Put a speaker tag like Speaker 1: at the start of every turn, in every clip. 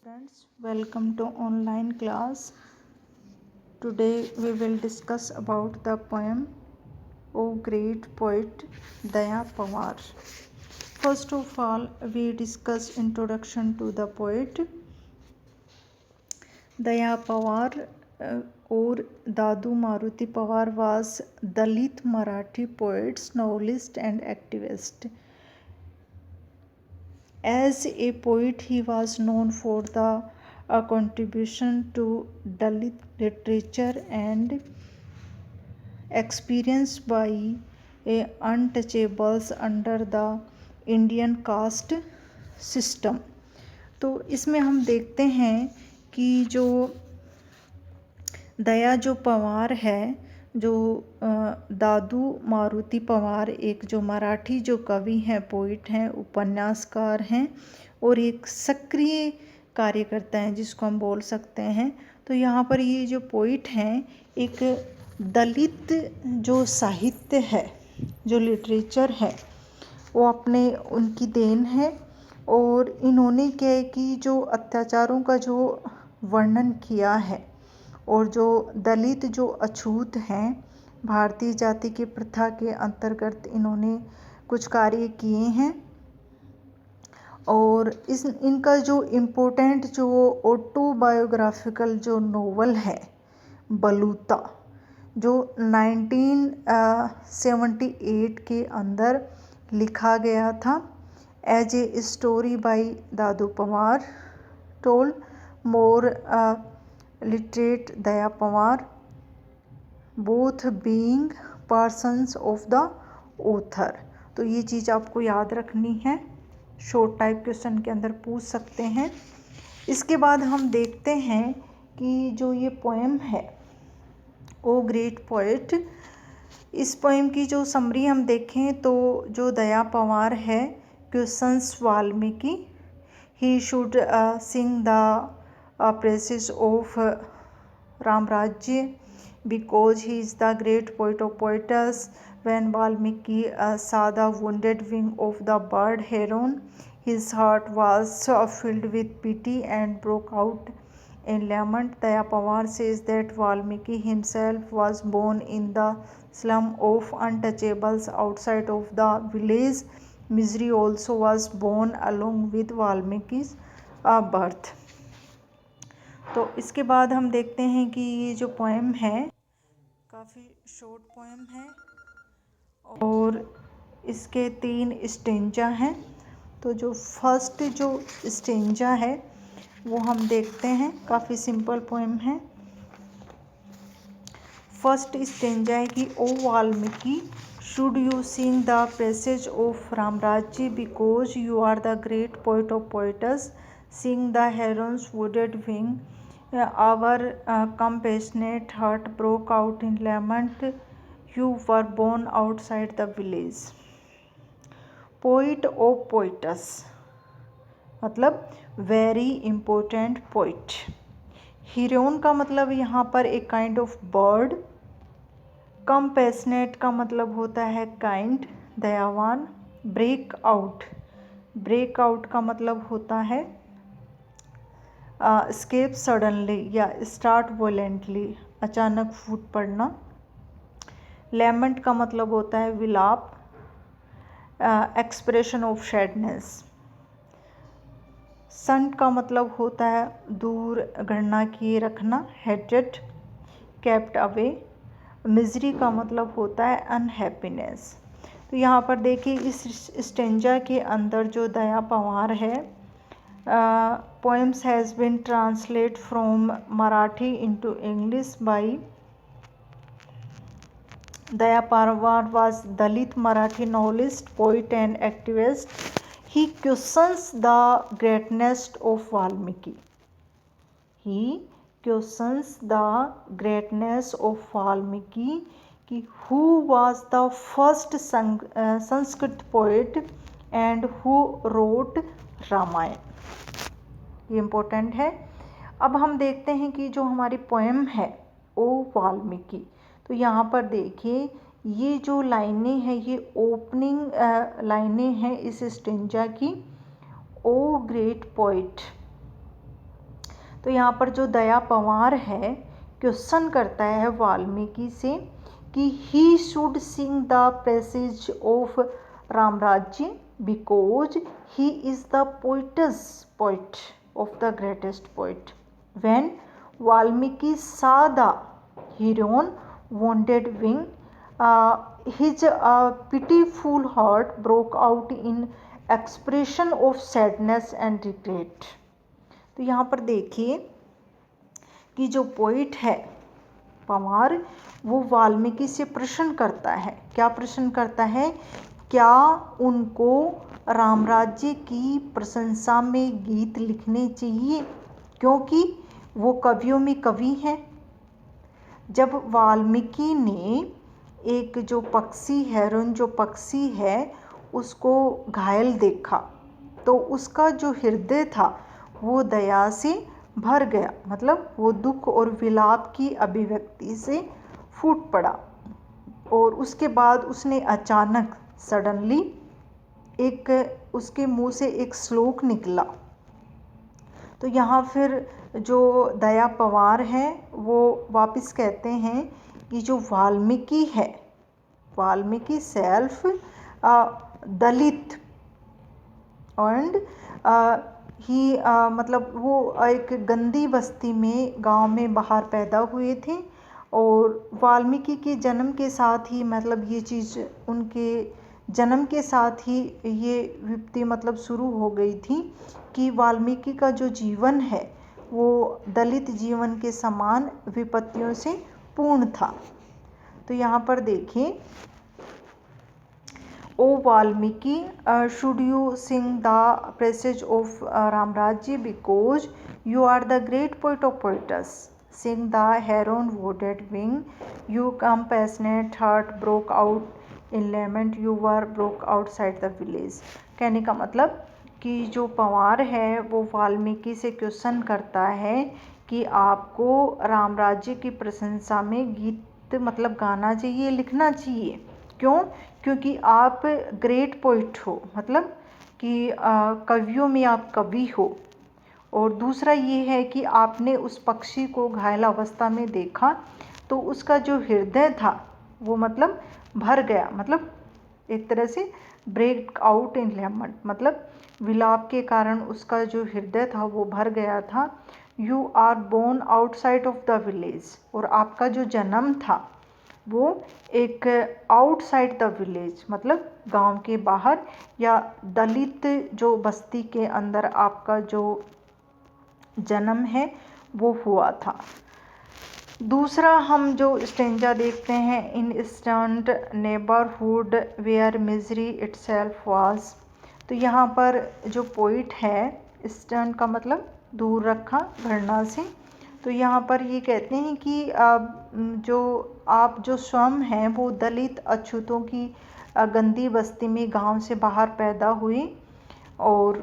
Speaker 1: students, welcome to online class. Today we will discuss about the poem O Great Poet Daya Pawar. First of all, we discuss introduction to the poet. Daya Pawar or Dadu Maruti Pawar was Dalit Marathi poet, novelist and activist. As a poet, he was known for the contribution to Dalit literature and experienced by untouchables under the Indian caste system. तो इसमें हम देखते हैं कि जो दया जो पवार है, जो दादू मारुति पवार एक जो मराठी जो कवि हैं, पोइट हैं, उपन्यासकार हैं और एक सक्रिय कार्यकर्ता हैं जिसको हम बोल सकते हैं। तो यहाँ पर ये जो पोइट हैं, एक दलित जो साहित्य है, जो लिटरेचर है, वो अपने उनकी देन है। और इन्होंने क्या है कि जो अत्याचारों का जो वर्णन किया है और जो दलित जो अछूत हैं, भारतीय जाति की प्रथा के अंतर्गत इन्होंने कुछ कार्य किए हैं। और इनका जो इम्पोर्टेंट जो ऑटोबायोग्राफिकल जो नोवेल है बलूता, जो 1978 के अंदर लिखा गया था as a story by Dadu Pawar, told more literate Daya Pawar, both being persons of the author. तो ये चीज़ आपको याद रखनी है, शॉर्ट टाइप क्वेश्चन के अंदर पूछ सकते हैं। इसके बाद हम देखते हैं कि जो ये पोएम है ओ ग्रेट पोएट, इस पोएम की जो समरी हम देखें तो जो दया पवार है, questions Valmiki, he should Singh the praises of Ram Rajya because he is the great poet of poets. When Valmiki saw the wounded wing of the bird heron, his heart was filled with pity and broke out in lament. Daya Pawar says that Valmiki himself was born in the slum of untouchables outside of the village. Misery also was born along with Valmiki's birth. तो इसके बाद हम देखते हैं कि ये जो poem है काफ़ी शॉर्ट पोएम है और इसके 3 स्टेंजा हैं। तो जो फर्स्ट जो स्टेंजा है वो हम देखते हैं, काफ़ी सिंपल पोएम है। फर्स्ट स्टेंजा है कि O Valmiki, should you sing the praises of Ram Rajya because you are the great poet of poets, sing the heron's wounded wing, our compassionate heart broke out in lament, you were born outside the village. Poet of poetess मतलब very important poet. Heron का मतलब यहाँ पर एक kind of bird. Compassionate का मतलब होता है काइंड, दयावान। ब्रेक आउट का मतलब होता है स्केप सडनली या स्टार्ट वोलेंटली, अचानक फूट पड़ना। लेमेंट का मतलब होता है विलाप, एक्सप्रेशन ऑफ सैडनेस। संट का मतलब होता है दूर, गणना किए रखना, हेटेड, केप्ट अवे। मिजरी का मतलब होता है अनहैप्पीनेस। तो यहाँ पर देखिए इस स्टेंजा के अंदर जो दया पवार है, poems has been translated from Marathi into English by Daya Pawar was Dalit Marathi novelist, poet and activist. He questions the greatness of Valmiki. Who was the first Sanskrit poet and who wrote Ramayan. ये important है। अब हम देखते हैं कि जो हमारी poem है ओ वाल्मीकि, तो यहाँ पर देखिए ये जो लाइनें हैं ये ओपनिंग लाइनें हैं इस स्टेंजा की। ओ ग्रेट पोइट, तो यहाँ पर जो दया पंवार है क्वेश्चन करता है वाल्मीकि से कि he should Singh the passage of Ramrajya because he is the poet of the greatest poet. When Valmiki saw the heroine wounded wing, his pitiful heart broke out in expression of sadness and regret। तो यहाँ पर देखिए कि जो poet है पंवार वो वाल्मीकि से प्रश्न करता है। क्या प्रश्न करता है? क्या उनको रामराज्य की प्रशंसा में गीत लिखने चाहिए, क्योंकि वो कवियों में कवि हैं। जब वाल्मीकि ने एक जो पक्षी हेरोन जो पक्षी है उसको घायल देखा तो उसका जो हृदय था वो दया से भर गया, मतलब वो दुख और विलाप की अभिव्यक्ति से फूट पड़ा। और उसके बाद उसने अचानक सडनली एक उसके मुंह से एक श्लोक निकला। तो यहाँ फिर जो दया पंवार है वो वापस कहते हैं कि जो वाल्मीकि है, Valmiki self Dalit and he मतलब वो एक गंदी बस्ती में गांव में बाहर पैदा हुए थे। और वाल्मीकि के जन्म के साथ ही मतलब ये चीज़ उनके जन्म के साथ ही ये विपत्ति मतलब शुरू हो गई थी कि वाल्मीकि का जो जीवन है वो दलित जीवन के समान विपत्तियों से पूर्ण था। तो यहाँ पर देखिए, O Valmiki should you sing the praises of Ramrajya because you are the great poet of poets, sing the heron's wounded wing, your compassionate heart broke out in lament, you were broke outside the village. कहने का मतलब कि जो पंवार है वो वाल्मीकि से question करता है कि आपको रामराज्य की प्रशंसा में गीत मतलब गाना चाहिए, लिखना चाहिए। क्यों? क्योंकि आप ग्रेट पोइट हो, मतलब कि कवियों में आप कवि हो। और दूसरा ये है कि आपने उस पक्षी को घायल अवस्था में देखा तो उसका जो हृदय था वो मतलब भर गया, मतलब एक तरह से ब्रेक आउट इन लेमेंट, मतलब विलाप के कारण उसका जो हृदय था वो भर गया था। You are born outside of the village, और आपका जो जन्म था वो एक आउटसाइड द विलेज मतलब गांव के बाहर या दलित जो बस्ती के अंदर आपका जो जन्म है वो हुआ था। दूसरा हम जो स्टेंजा देखते हैं, in eastern neighbourhood where misery itself was. तो यहाँ पर जो पोइट है, ईस्टर्न का मतलब दूर रखा, घृणा से। तो यहाँ पर ये कहते हैं कि आप जो स्वयं हैं वो दलित अछूतों की गंदी बस्ती में गांव से बाहर पैदा हुए और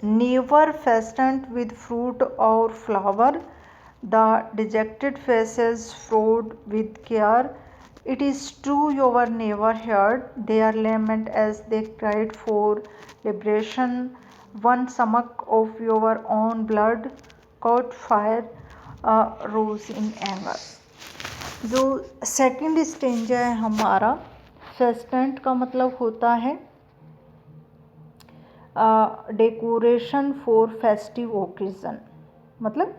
Speaker 1: नेवर फेस्टेंड विद फ्रूट और flower, the dejected faces furrowed with care, it is true you were never heard their lament as they cried for liberation, one stomach of your own blood caught fire rose in anger। जो second stanza है हमारा, फेस्टेंट का मतलब होता है decoration for festive occasion, मतलब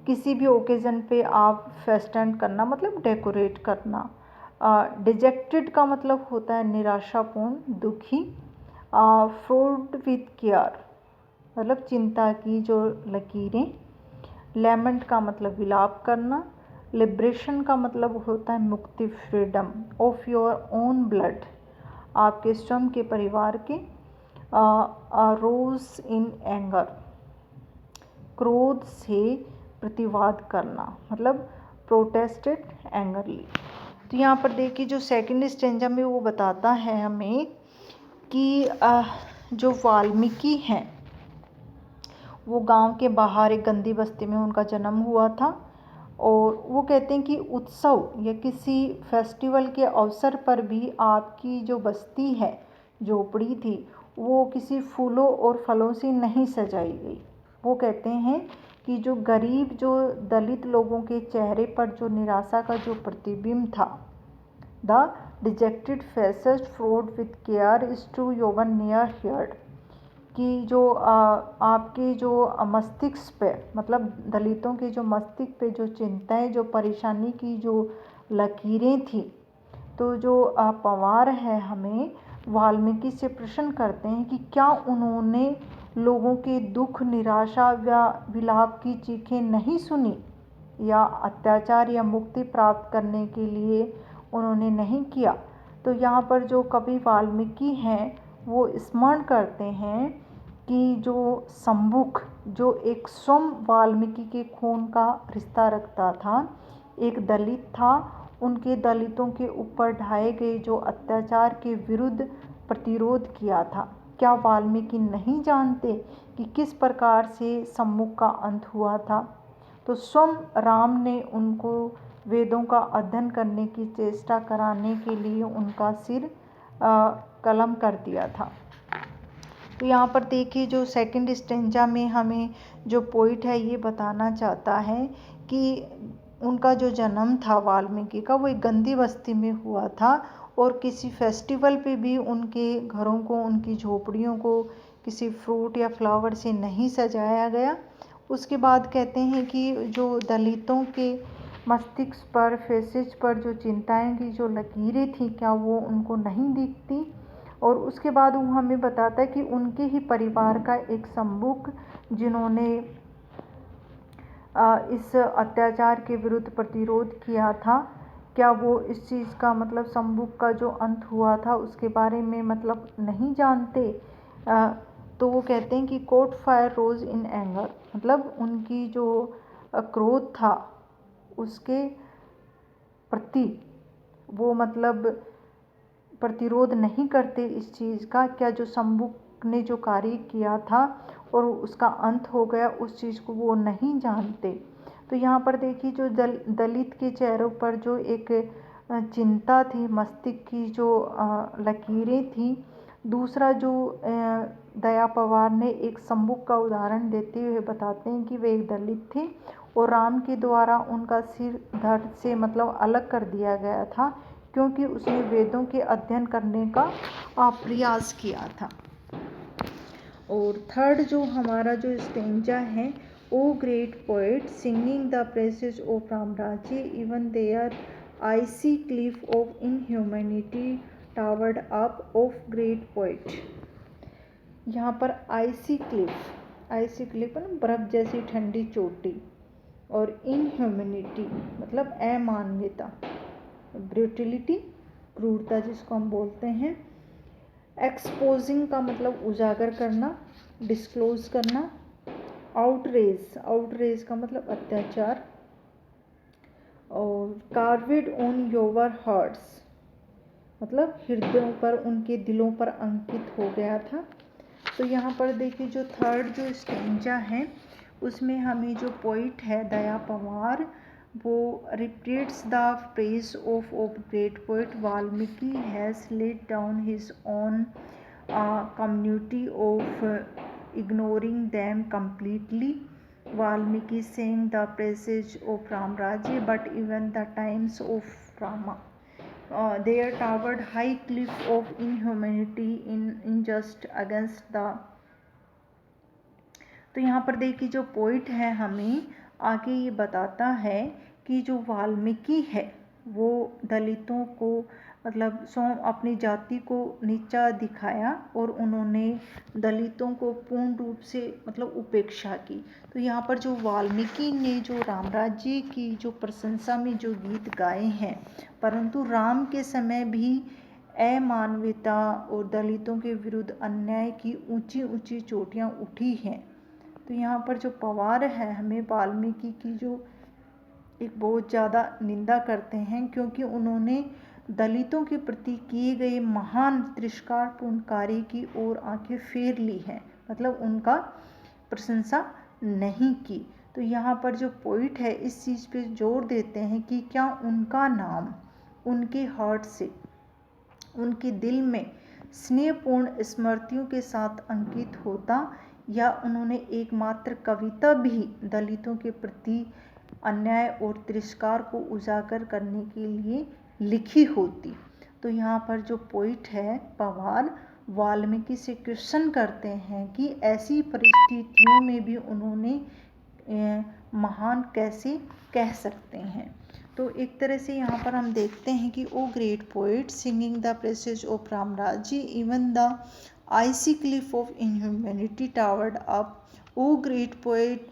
Speaker 1: किसी भी ओकेज़न पे आप फेस्टेंट करना मतलब डेकोरेट करना। डिजेक्टेड का मतलब होता है निराशापूर्ण, दुखी। फ्रोड विथ केयर मतलब चिंता की जो लकीरें। लेमेंट का मतलब विलाप करना। लिबरेशन का मतलब होता है मुक्ति, freedom of your own blood आपके स्वयं के परिवार के। रोज इन एंगर क्रोध से प्रतिवाद करना, मतलब प्रोटेस्टेड एंगरली। तो यहाँ पर देखिए जो सेकंड स्टेंजा में वो बताता है हमें कि जो वाल्मीकि हैं वो गांव के बाहर एक गंदी बस्ती में उनका जन्म हुआ था। और वो कहते हैं कि उत्सव या किसी फेस्टिवल के अवसर पर भी आपकी जो बस्ती है, झोपड़ी थी, वो किसी फूलों और फलों से नहीं सजाई गई। वो कहते हैं कि जो गरीब जो दलित लोगों के चेहरे पर जो निराशा का जो प्रतिबिंब था, the dejected faces furrowed with care is true you were never heard, कि जो आपके जो मस्तिष्क पे, मतलब दलितों के जो मस्तिष्क पे जो चिंताएं, जो परेशानी की जो लकीरें थी, तो जो पवार है हमें वाल्मीकि से प्रश्न करते हैं कि क्या उन्होंने लोगों के दुख, निराशा व विलाप की चीखें नहीं सुनी, या अत्याचार या मुक्ति प्राप्त करने के लिए उन्होंने नहीं किया। तो यहाँ पर जो कवि वाल्मीकि हैं वो स्मरण करते हैं कि जो शंभुक, जो एक स्वयं वाल्मीकि के खून का रिश्ता रखता था, एक दलित था, उनके दलितों के ऊपर ढाए गए जो अत्याचार के विरुद्ध प्रतिरोध किया था। क्या वाल्मीकि नहीं जानते कि किस प्रकार से शंभुक का अंत हुआ था? तो स्वयं राम ने उनको वेदों का अध्ययन करने की चेष्टा कराने के लिए उनका सिर कलम कर दिया था। तो यहाँ पर देखिए जो सेकंड स्टेंजा में हमें जो पोइट है ये बताना चाहता है कि उनका जो जन्म था वाल्मीकि का, वो एक गंदी बस्ती में हुआ था और किसी फेस्टिवल पे भी उनके घरों को, उनकी झोपड़ियों को किसी फ्रूट या फ्लावर से नहीं सजाया गया। उसके बाद कहते हैं कि जो दलितों के मस्तिष्क पर, फेसेस पर जो चिंताएं की जो लकीरें थी, क्या वो उनको नहीं दिखती? और उसके बाद वो हमें बताता है कि उनके ही परिवार का एक शंभुक, जिन्होंने इस अत्याचार के विरुद्ध प्रतिरोध किया था, क्या वो इस चीज़ का, मतलब शंभुक का जो अंत हुआ था उसके बारे में मतलब नहीं जानते? तो वो कहते हैं कि caught fire rose in anger, मतलब उनकी जो क्रोध था उसके प्रति वो मतलब प्रतिरोध नहीं करते इस चीज़ का। क्या जो शंभुक ने जो कार्य किया था और उसका अंत हो गया, उस चीज़ को वो नहीं जानते। तो यहाँ पर देखिए जो दलित के चेहरों पर जो एक चिंता थी, मस्तिष्क की जो लकीरें थी। दूसरा जो दया पवार ने एक शंभुक का उदाहरण देते हुए बताते हैं कि वे एक दलित थे और राम के द्वारा उनका सिर धड़ से मतलब अलग कर दिया गया था, क्योंकि उसने वेदों के अध्ययन करने का प्रयास किया था। और थर्ड जो हमारा जो स्टेंजा है, O great poet singing the praises of Ramrajya even there icy cliff of inhumanity towered up of great poet. यहाँ पर आइसी क्लिफ मतलब बर्फ जैसी ठंडी चोटी, और इनह्यूमैनिटी मतलब अमानवीयता, ब्रूटिलिटी क्रूरता जिसको हम बोलते हैं, एक्सपोजिंग का मतलब उजागर करना, डिस्क्लोज करना, आउटरेज का मतलब अत्याचार, और कार्वेड ऑन योर हार्ट्स मतलब हृदयों पर, उनके दिलों पर अंकित हो गया था। तो यहाँ पर देखिए जो थर्ड जो स्टेंजा है उसमें हमें जो पोइट है दया पवार, वो repeats the praise of great poet Valmiki has laid down his own community of ignoring them completely. Valmiki sang the praises of Ramraja, but even the times of Rama, there towered high cliff of inhumanity in just against the। तो यहाँ पर देखिए जो poet है हमें आगे ये बताता है कि जो वाल्मीकि है वो दलितों को मतलब अपनी जाति को नीचा दिखाया और उन्होंने दलितों को पूर्ण रूप से मतलब उपेक्षा की। तो यहाँ पर जो वाल्मीकि ने जो रामराज्य की जो प्रशंसा में जो गीत गाए हैं, परंतु राम के समय भी अमानवीयता और दलितों के विरुद्ध अन्याय की ऊंची ऊंची चोटियाँ उठी हैं। तो यहाँ पर जो पवार है हमें वाल्मीकि की जो एक बहुत ज़्यादा निंदा करते हैं, क्योंकि उन्होंने दलितों के प्रति किए गए महान तिरस्कारपूर्ण कार्य की ओर आंखें फेर ली हैं, मतलब उनका प्रशंसा नहीं की। तो यहाँ पर जो पोइट है इस चीज़ पे जोर देते हैं कि क्या उनका नाम उनके हार्ट से, उनके दिल में स्नेहपूर्ण स्मृतियों के साथ अंकित होता, या उन्होंने एकमात्र कविता भी दलितों के प्रति अन्याय और तिरस्कार को उजागर करने के लिए लिखी होती। तो यहाँ पर जो पोइट है पवार वाल्मीकि से क्वेश्चन करते हैं कि ऐसी परिस्थितियों में भी उन्होंने महान कैसे कह सकते हैं। तो एक तरह से यहाँ पर हम देखते हैं कि O great poet singing the praises of Ramrajya even the icy cliff of inhumanity towered up, O great poet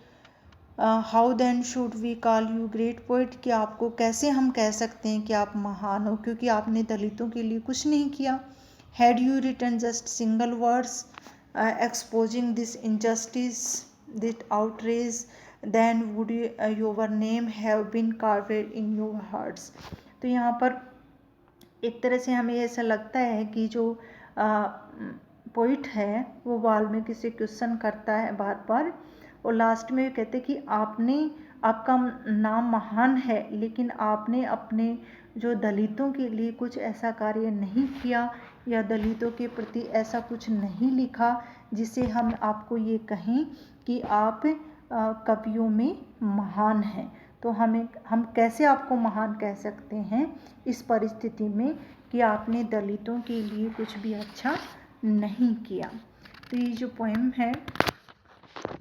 Speaker 1: how then should we call you great poet, कि आपको कैसे हम कह सकते हैं कि आप महान हो क्योंकि आपने दलितों के लिए कुछ नहीं किया। Had you written just single words exposing this injustice this outrage then would your name have been carved in your hearts. तो यहाँ पर एक तरह से हमें ऐसा लगता है कि जो पोइट है वो वाल्मीकि से क्वेश्चन करता है बार बार, और लास्ट में कहते हैं कि आपका नाम महान है लेकिन आपने अपने जो दलितों के लिए कुछ ऐसा कार्य नहीं किया या दलितों के प्रति ऐसा कुछ नहीं लिखा जिससे हम आपको ये कहें कि आप कवियों में महान हैं। तो हम कैसे आपको महान कह सकते हैं इस परिस्थिति में कि आपने दलितों के लिए कुछ भी अच्छा नहीं किया। तो ये जो पोएम है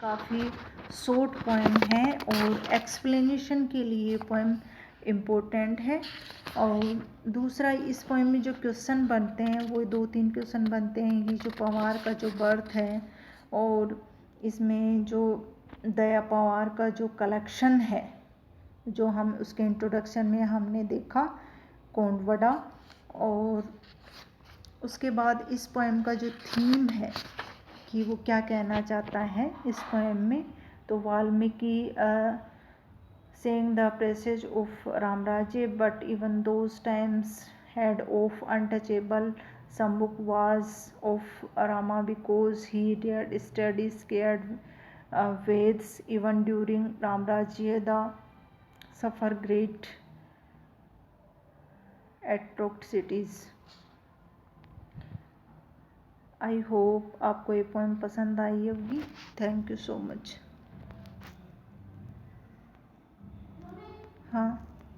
Speaker 1: काफ़ी शॉर्ट पोएम है और एक्सप्लेनेशन के लिए पोएम इम्पोर्टेंट है। और दूसरा इस पोएम में जो क्वेश्चन बनते हैं वो 2-3 क्वेश्चन बनते हैं। ये जो पवार का जो बर्थ है और इसमें जो दया पवार का जो कलेक्शन है जो हम उसके इंट्रोडक्शन में हमने देखा कोंडवडा, और उसके बाद इस पोएम का जो थीम है कि वो क्या कहना चाहता है इस पोएम में। तो Valmiki saying the presage of Ramraje, but even those times had of untouchable. Sambuk was of Rama because he dared study scared Veds. Even during Ramrajya the suffer great atrocities. I hope आपको ये poem पसंद आई होगी। Thank you so much.